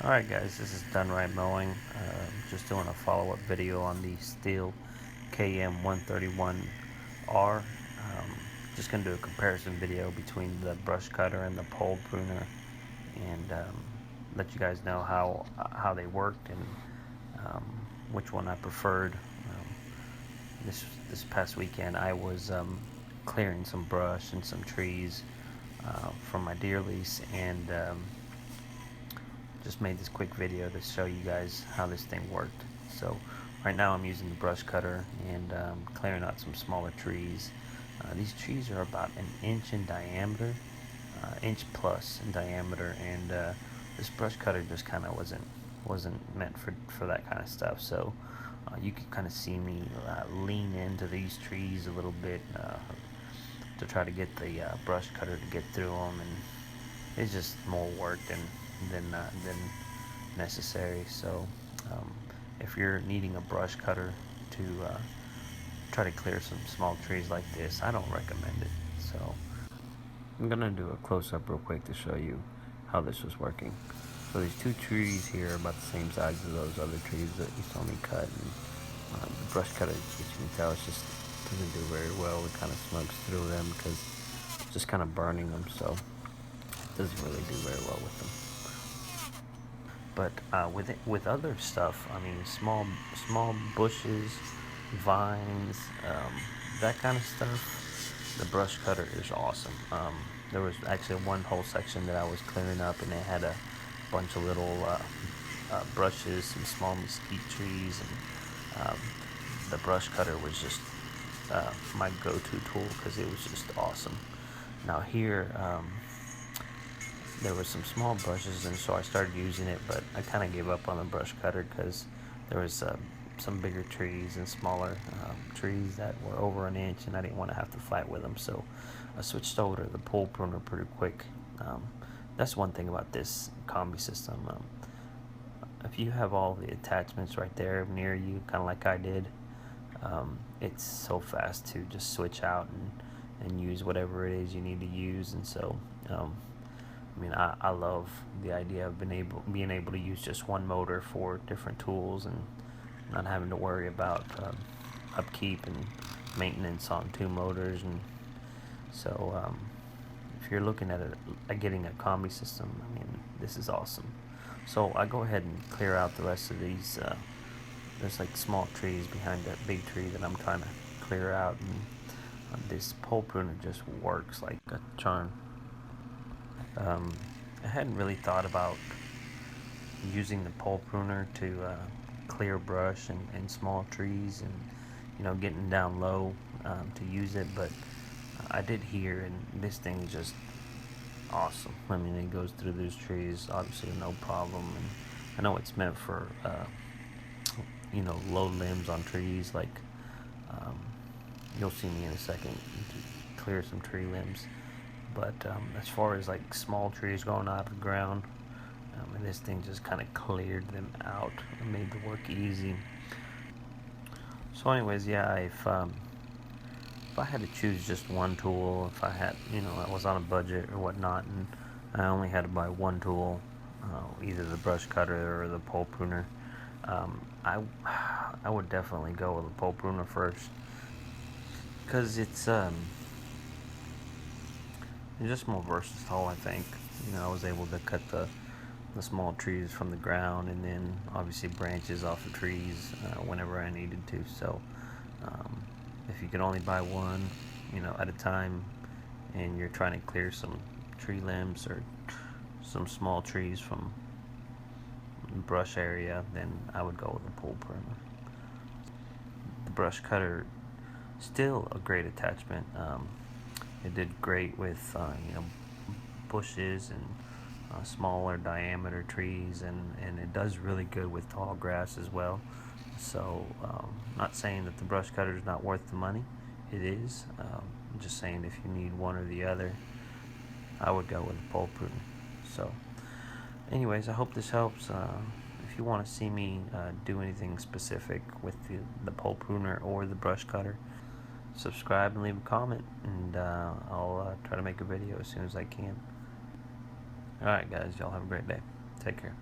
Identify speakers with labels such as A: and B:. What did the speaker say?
A: Alright guys, this is Done Right Mowing. Just doing a follow-up video on the Stihl KM131R. Just going to do a comparison video between the brush cutter and the pole pruner, and let you guys know how they worked and which one I preferred. This past weekend I was clearing some brush and some trees from my deer lease, and just made this quick video to show you guys how this thing worked. So right now I'm using the brush cutter and clearing out some smaller trees. These trees are about an inch in diameter, inch plus in diameter, and this brush cutter just kind of wasn't meant for that kind of stuff. So you can kind of see me lean into these trees a little bit to try to get the brush cutter to get through them, and it's just more work than necessary. So if you're needing a brush cutter to try to clear some small trees like this, I don't recommend it. So I'm gonna do a close-up real quick to show you how this was working. So these two trees here are about the same size as those other trees that you saw me cut, and the brush cutter, as you can tell, it just doesn't do very well. It kind of smokes through them because it's just kind of burning them, so it doesn't really do very well with them. But with other stuff, I mean, small bushes, vines, that kind of stuff, the brush cutter is awesome. There was actually one whole section that I was clearing up, and it had a bunch of little brushes, some small mesquite trees, and the brush cutter was just my go-to tool because it was just awesome. Now here, there were some small brushes, and so I started using it, but I kind of gave up on the brush cutter because there was some bigger trees and smaller trees that were over an inch, and I didn't want to have to fight with them, so I switched over to the pole pruner pretty quick. That's one thing about this combi system. If you have all the attachments right there near you, kind of like I did, it's so fast to just switch out and use whatever it is you need to use. And so I mean, I love the idea of being able to use just one motor for different tools and not having to worry about upkeep and maintenance on two motors. And so if you're looking at getting a combi system, I mean, this is awesome. So I go ahead and clear out the rest of these. There's like small trees behind that big tree that I'm trying to clear out, and this pole pruner just works like a charm. I hadn't really thought about using the pole pruner to clear brush and small trees, and getting down low to use it, but I did here, and this thing is just awesome. I mean, it goes through those trees obviously no problem, and I know it's meant for low limbs on trees, like you'll see me in a second to clear some tree limbs. But as far as like small trees going out of the ground, and this thing just kind of cleared them out and made the work easy. So anyways, yeah, if I had to choose just one tool, if I had, I was on a budget or whatnot, and I only had to buy one tool, either the brush cutter or the pole pruner, I would definitely go with the pole pruner first, because it's just more versatile, I think. I was able to cut the small trees from the ground, and then obviously branches off of trees whenever I needed to. So if you can only buy one, at a time, and you're trying to clear some tree limbs or some small trees from the brush area, then I would go with the pole pruner. The brush cutter, still a great attachment. It did great with bushes and smaller diameter trees, and it does really good with tall grass as well. So not saying that the brush cutter is not worth the money. It is. I'm just saying if you need one or the other, I would go with the pole pruner. So anyways, I hope this helps. If you want to see me do anything specific with the pole pruner or the brush cutter, subscribe and leave a comment, and I'll try to make a video as soon as I can. Alright guys, y'all have a great day. Take care.